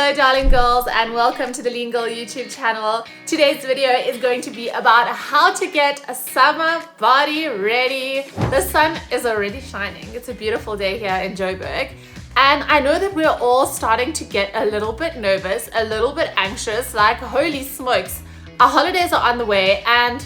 Hello darling girls and welcome to the Lean Girl YouTube channel. Today's video is going to be about how to get a summer body ready. The sun is already shining. It's a beautiful day here in Joburg. And I know that we're all starting to get a little bit nervous, a little bit anxious, like holy smokes. Our holidays are on the way and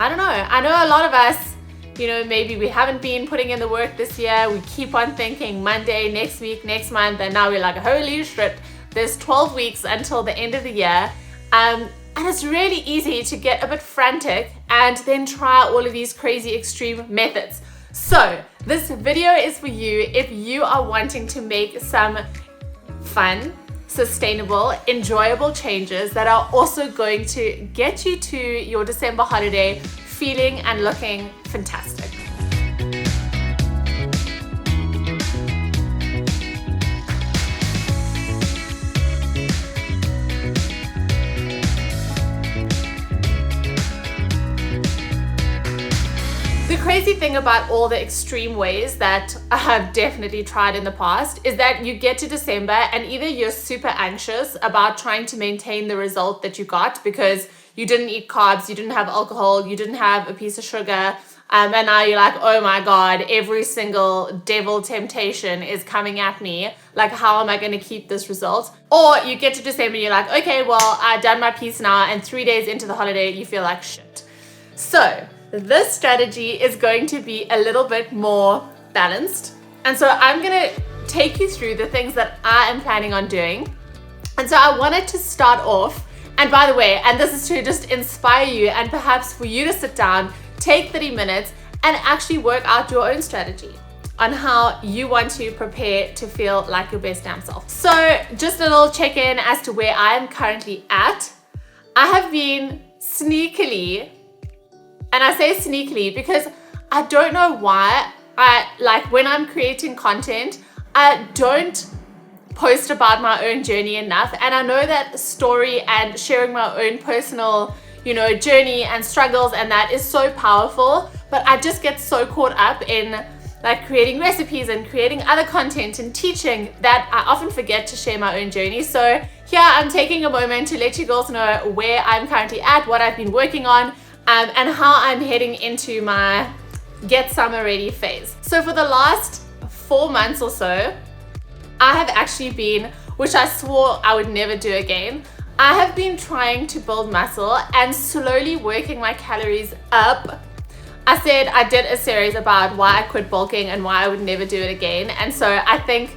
I don't know, I know a lot of us, maybe we haven't been putting in the work this year. We keep on thinking Monday, next week, next month, and now we're like, holy shit, there's 12 weeks until the end of the year. And it's really easy to get a bit frantic and then try all of these crazy extreme methods. So this video is for you if you are wanting to make some fun, sustainable, enjoyable changes that are also going to get you to your December holiday feeling and looking fantastic. The crazy thing about all the extreme ways that I have definitely tried in the past is that you get to December and either you're super anxious about trying to maintain the result that you got because you didn't eat carbs, you didn't have alcohol, you didn't have a piece of sugar, and now you're like, oh my God, every single devil temptation is coming at me. Like, how am I going to keep this result? Or you get to December and you're like, okay, well, I've done my piece now, and 3 days into the holiday, you feel like shit. So this strategy is going to be a little bit more balanced. And so I'm going to take you through the things that I am planning on doing. And so I wanted to start off, and by the way, and this is to just inspire you and perhaps for you to sit down, take 30 minutes and actually work out your own strategy on how you want to prepare to feel like your best damn self. So just a little check-in as to where I am currently at. I have been sneakily, and I say sneakily because I don't know why, when I'm creating content, I don't post about my own journey enough. And I know that story and sharing my own personal, journey and struggles and that is so powerful, but I just get so caught up in like creating recipes and creating other content and teaching that I often forget to share my own journey. So here I'm taking a moment to let you girls know where I'm currently at, what I've been working on, and how I'm heading into my get summer ready phase. So for the last 4 months or so, I have actually been, which I swore I would never do again, I have been trying to build muscle and slowly working my calories up. I said I did a series about why I quit bulking and why I would never do it again. And so I think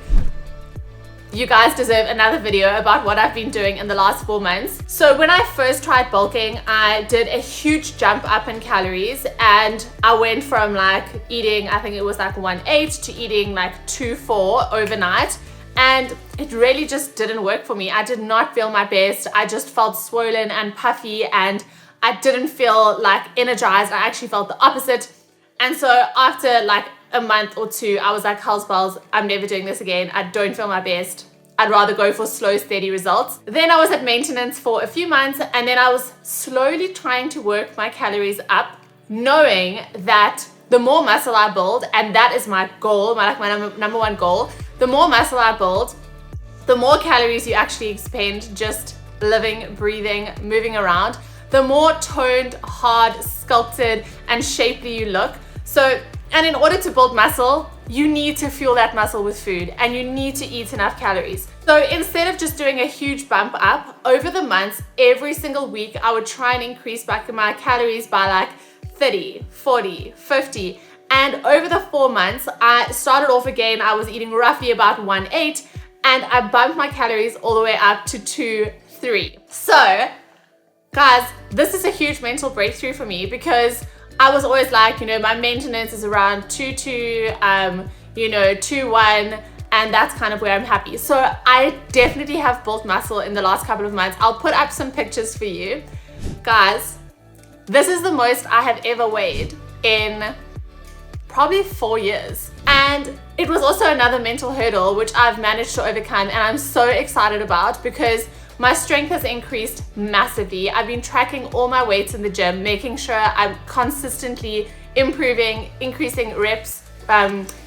you guys deserve another video about what I've been doing in the last 4 months. So when I first tried bulking, I did a huge jump up in calories and I went from like eating, I think it was like 1.8 to eating like 2.4 overnight. And it really just didn't work for me. I did not feel my best. I just felt swollen and puffy and I didn't feel like energized. I actually felt the opposite. And so after like a month or two, I was like, hell's bells, I'm never doing this again. I don't feel my best. I'd rather go for slow, steady results. Then I was at maintenance for a few months and then I was slowly trying to work my calories up, knowing that the more muscle I build, and that is my goal, my number one goal, the more muscle I build, the more calories you actually expend just living, breathing, moving around, the more toned, hard, sculpted, and shapely you look. So, and in order to build muscle, you need to fuel that muscle with food and you need to eat enough calories. So instead of just doing a huge bump up, over the months, every single week, I would try and increase back my calories by like 30, 40, 50. And over the 4 months, I started off again, I was eating roughly about 1.8 and I bumped my calories all the way up to 2.3. So guys, this is a huge mental breakthrough for me because I was always like, my maintenance is around 2.2, 2.1, and that's kind of where I'm happy. So I definitely have built muscle in the last couple of months. I'll put up some pictures for you. Guys, this is the most I have ever weighed in probably 4 years. And it was also another mental hurdle which I've managed to overcome and I'm so excited about because my strength has increased massively. I've been tracking all my weights in the gym, making sure I'm consistently improving, increasing reps,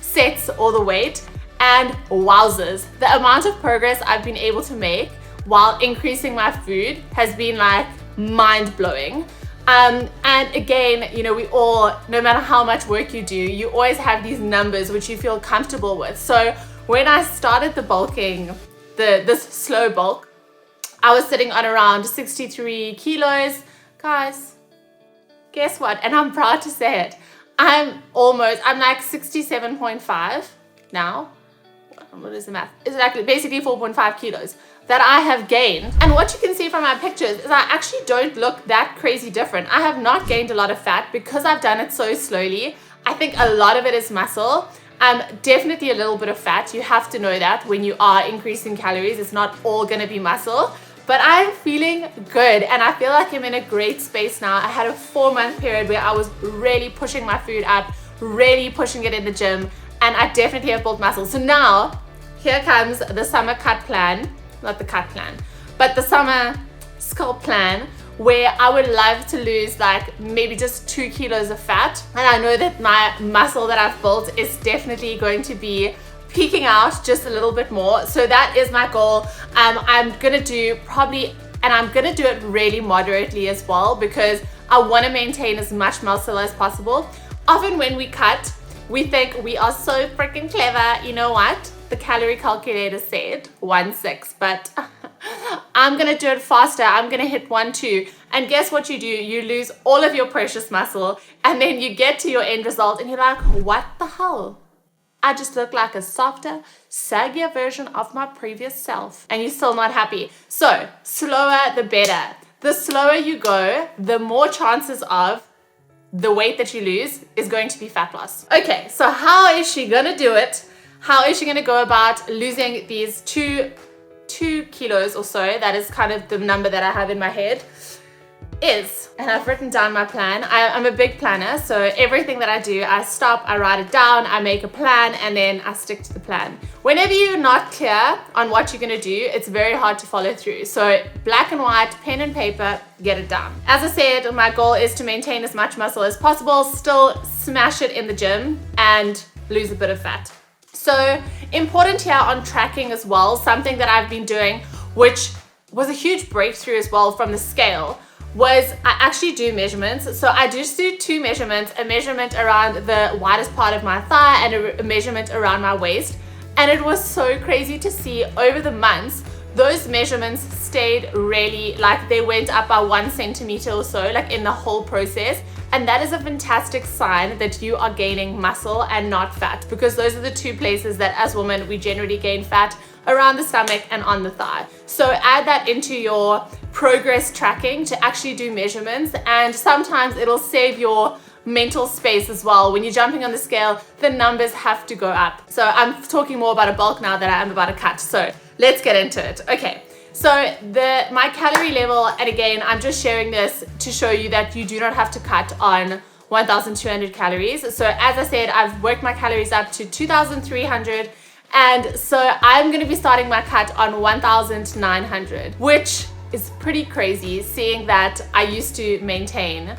sets, all the weight. And wowzers, the amount of progress I've been able to make while increasing my food has been like mind-blowing. And again, you know, we all, no matter how much work you do, you always have these numbers which you feel comfortable with. So when I started the bulking, this slow bulk, I was sitting on around 63 kilos. Guys, guess what? And I'm proud to say it. I'm like 67.5 now. What is the math? It's like basically 4.5 kilos that I have gained. And what you can see from my pictures is I actually don't look that crazy different. I have not gained a lot of fat because I've done it so slowly. I think a lot of it is muscle. Definitely a little bit of fat. You have to know that when you are increasing calories, it's not all gonna be muscle. But I'm feeling good and I feel like I'm in a great space now. I had a 4-month period where I was really pushing my food up, really pushing it in the gym, and I definitely have built muscle. So now, here comes the summer cut plan. Not the cut plan, but the summer sculpt plan, where I would love to lose like maybe just 2 kilos of fat. And I know that my muscle that I've built is definitely going to be peaking out just a little bit more. So that is my goal. I'm gonna do probably, and I'm gonna do it really moderately as well, because I want to maintain as much muscle as possible. Often when we cut, we think we are so freaking clever. You know what? The calorie calculator said 1.6, but I'm gonna do it faster. I'm gonna hit 1.2, and guess what you do? You lose all of your precious muscle, and then you get to your end result and you're like, what the hell? I just look like a softer, saggier version of my previous self, and you're still not happy. So slower the better. The slower you go, the more chances of the weight that you lose is going to be fat loss. Okay, so how is she gonna do it? How is she gonna go about losing these two kilos or so? That is kind of the number that I have in my head. And I've written down my plan. I'm a big planner, so everything that I do, I stop, I write it down, I make a plan, and then I stick to the plan. Whenever you're not clear on what you're gonna do, it's very hard to follow through. So black and white, pen and paper, get it down. As I said, my goal is to maintain as much muscle as possible, still smash it in the gym, and lose a bit of fat. So important here on tracking as well, something that I've been doing, which was a huge breakthrough as well from the scale, was I actually do measurements. So I just do 2 measurements, a measurement around the widest part of my thigh and a measurement around my waist. And it was so crazy to see over the months, those measurements stayed really, like they went up by 1 centimeter or so, like in the whole process. And that is a fantastic sign that you are gaining muscle and not fat, because those are the 2 places that as women, we generally gain fat, around the stomach and on the thigh. So add that into your progress tracking to actually do measurements, and sometimes it'll save your mental space as well. When you're jumping on the scale, the numbers have to go up. So I'm talking more about a bulk now than I am about a cut. So let's get into it. Okay. So my calorie level, and again, I'm just sharing this to show you that you do not have to cut on 1,200 calories. So as I said, I've worked my calories up to 2,300. And so I'm gonna be starting my cut on 1,900, which is pretty crazy, seeing that I used to maintain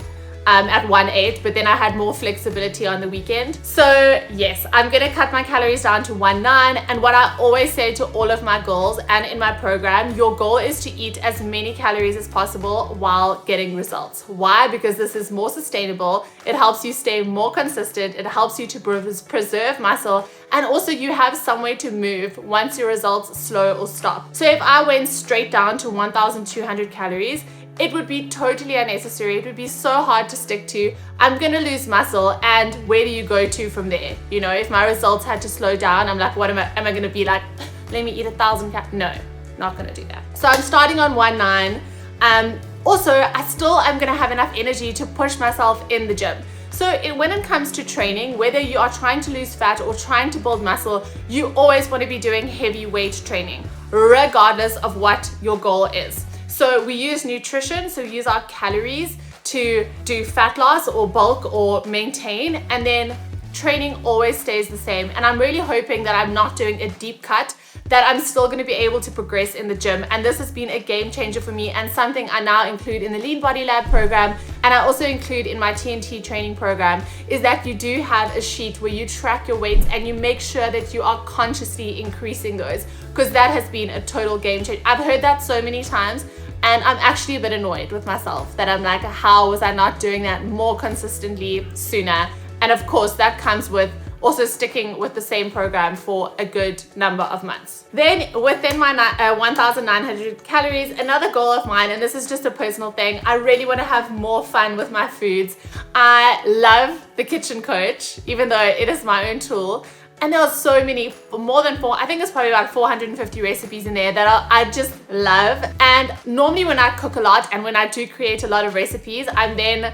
at 1.8, but then I had more flexibility on the weekend. So yes, I'm gonna cut my calories down to 1.9, and what I always say to all of my girls and in my program, your goal is to eat as many calories as possible while getting results. Why? Because this is more sustainable, it helps you stay more consistent, it helps you to preserve muscle, and also you have some way to move once your results slow or stop. So if I went straight down to 1,200 calories, it would be totally unnecessary. It would be so hard to stick to. I'm gonna lose muscle, and where do you go to from there? You know, if my results had to slow down, I'm like, what am I gonna be like, let me eat 1,000 calories? No, not gonna do that. So I'm starting on 1.9. Also, I still am gonna have enough energy to push myself in the gym. So when it comes to training, whether you are trying to lose fat or trying to build muscle, you always want to be doing heavy weight training, regardless of what your goal is. So we use nutrition, so we use our calories to do fat loss or bulk or maintain, and then training always stays the same. And I'm really hoping that I'm not doing a deep cut, that I'm still going to be able to progress in the gym. And this has been a game changer for me, and something I now include in the Lean Body Lab program, and I also include in my TNT training program, is that you do have a sheet where you track your weights and you make sure that you are consciously increasing those, because that has been a total game changer. I've heard that so many times, and I'm actually a bit annoyed with myself that I'm like, how was I not doing that more consistently sooner? And of course, that comes with also sticking with the same program for a good number of months. Then within my 1,900 calories, another goal of mine, and this is just a personal thing, I really want to have more fun with my foods. I love the kitchen coach, even though it is my own tool. And there are so many, more than I think there's probably about 450 recipes in there that I just love. And normally when I cook a lot and when I do create a lot of recipes, I'm then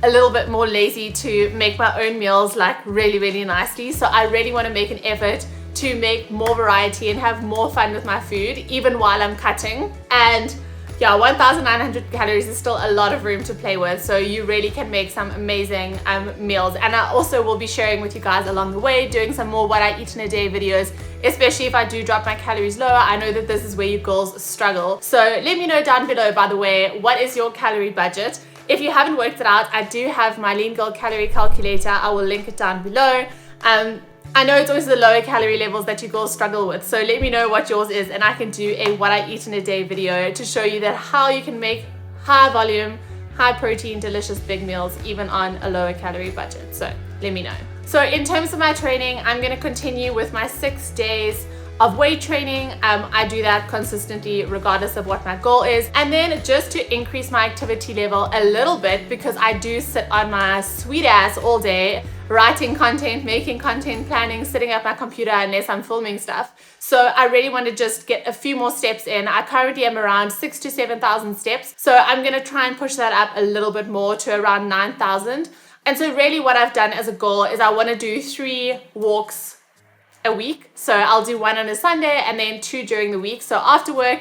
a little bit more lazy to make my own meals like really, really nicely. So I really want to make an effort to make more variety and have more fun with my food, even while I'm cutting. And yeah, 1,900 calories is still a lot of room to play with, so you really can make some amazing meals. And I also will be sharing with you guys along the way, doing some more what I eat in a day videos, especially if I do drop my calories lower. I know that this is where you girls struggle. So let me know down below, by the way, what is your calorie budget? If you haven't worked it out, I do have my Lean Girl calorie calculator. I will link it down below. I know it's always the lower calorie levels that you girls struggle with, so let me know what yours is, and I can do a what I eat in a day video to show you that how you can make high volume, high protein, delicious big meals even on a lower calorie budget. So let me know. So in terms of my training, I'm going to continue with my 6 days of weight training. I do that consistently regardless of what my goal is. And then just to increase my activity level a little bit, because I do sit on my sweet ass all day writing content, making content, planning, sitting at my computer unless I'm filming stuff. So I really want to just get a few more steps in. I currently am around 6,000 to 7,000 steps. So I'm going to try and push that up a little bit more to around 9,000. And so really what I've done as a goal is I want to do 3 walks a week. So I'll do 1 on a Sunday and then 2 during the week. So after work,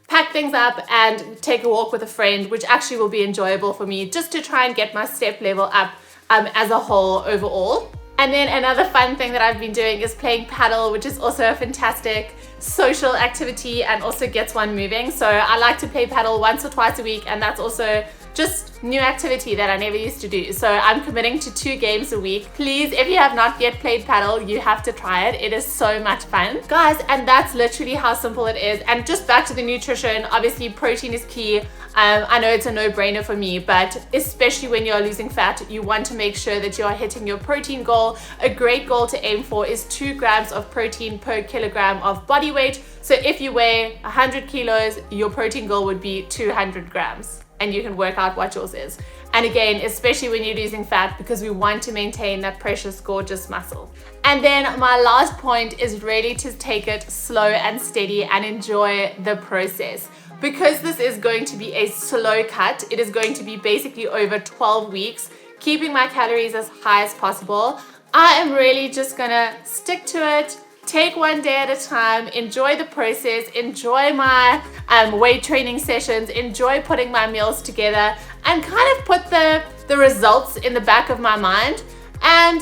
pack things up and take a walk with a friend, which actually will be enjoyable for me, just to try and get my step level up as a whole overall. And then another fun thing that I've been doing is playing paddle, which is also a fantastic social activity and also gets one moving. So I like to play paddle once or twice a week, and that's also just new activity that I never used to do. So I'm committing to 2 games a week. Please, if you have not yet played paddle, you have to try it. It is so much fun, guys. And that's literally how simple it is. And just back to the nutrition, obviously protein is key. I know it's a no-brainer for me, but especially when you're losing fat, you want to make sure that you are hitting your protein goal. A great goal to aim for is 2 grams of protein per kilogram of body weight. So if you weigh 100 kilos, your protein goal would be 200 grams. And you can work out what yours is. And again, especially when you're losing fat, because we want to maintain that precious, gorgeous muscle. And then my last point is really to take it slow and steady and enjoy the process. Because this is going to be a slow cut, it is going to be basically over 12 weeks, keeping my calories as high as possible. I am really just gonna stick to it, take 1 day at a time, enjoy the process, enjoy my weight training sessions, enjoy putting my meals together, and kind of put the results in the back of my mind. And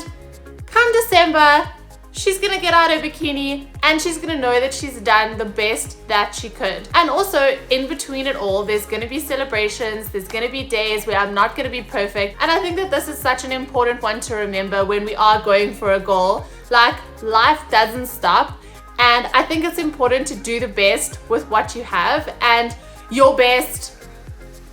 come December, she's gonna get out her bikini and she's gonna know that she's done the best that she could. And also in between it all, there's gonna be celebrations, there's gonna be days where I'm not gonna be perfect. And I think that this is such an important one to remember when we are going for a goal. Like, life doesn't stop. And I think it's important to do the best with what you have, and your best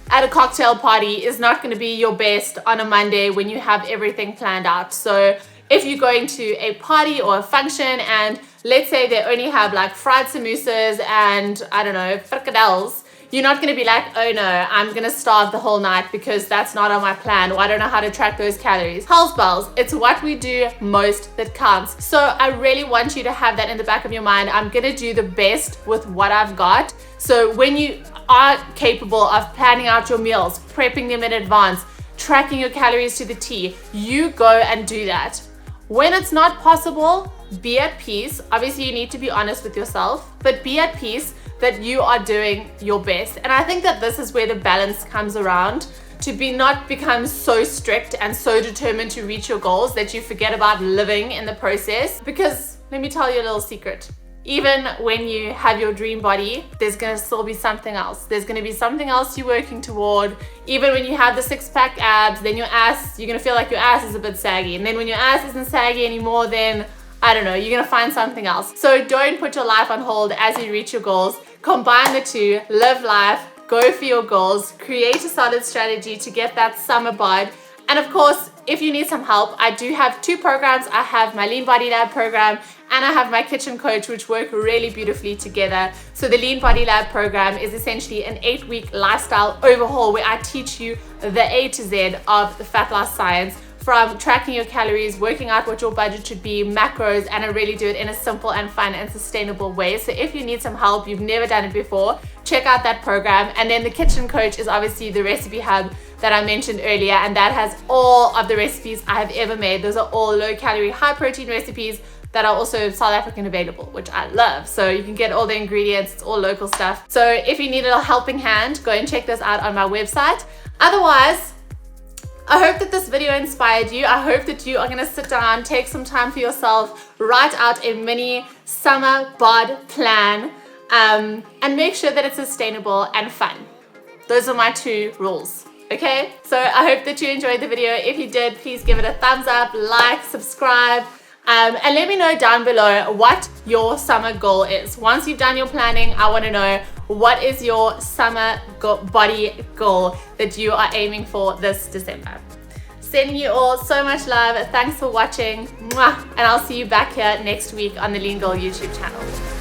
at a cocktail party is not going to be your best on a Monday when you have everything planned out. So if you're going to a party or a function and let's say they only have like fried samosas and I don't know, frikadelles, you're not going to be like, oh no, I'm going to starve the whole night because that's not on my plan, or I don't know how to track those calories. Hell's bells, it's what we do most that counts. So I really want you to have that in the back of your mind. I'm going to do the best with what I've got. So when you are capable of planning out your meals, prepping them in advance, tracking your calories to the T, you go and do that. When it's not possible, be at peace. Obviously, you need to be honest with yourself, but be at peace that you are doing your best. And I think that this is where the balance comes around. to not become so strict and so determined to reach your goals that you forget about living in the process. Because let me tell you a little secret. Even when you have your dream body, there's gonna still be something else. There's gonna be something else you're working toward. Even when you have the six-pack abs, then your ass, you're gonna feel like your ass is a bit saggy. And then when your ass isn't saggy anymore, then I don't know, you're gonna find something else. So don't put your life on hold as you reach your goals. Combine the two, live life, go for your goals, create a solid strategy to get that summer bod. And of course, if you need some help, I do have 2 programs. I have my Lean Body Lab program and I have my Kitchen Coach, which work really beautifully together. So the Lean Body Lab program is essentially an 8-week lifestyle overhaul where I teach you the A to Z of the fat loss science, from tracking your calories, working out what your budget should be, macros, and I really do it in a simple and fun and sustainable way. So if you need some help, you've never done it before, check out that program. And then the Kitchen Coach is obviously the recipe hub that I mentioned earlier, and that has all of the recipes I have ever made. Those are all low calorie, high protein recipes that are also South African available, which I love. So you can get all the ingredients, it's all local stuff. So if you need a helping hand, go and check those out on my website. Otherwise, I hope that this video inspired you. I hope that you are gonna sit down, take some time for yourself, write out a mini summer bod plan, and make sure that it's sustainable and fun. Those are my 2 rules, okay? So I hope that you enjoyed the video. If you did, please give it a thumbs up, like, subscribe, and let me know down below what your summer goal is. Once you've done your planning, I wanna know what is your summer body goal that you are aiming for this December. Sending you all so much love. Thanks for watching. Mwah. And I'll see you back here next week on the Lean Girl YouTube channel.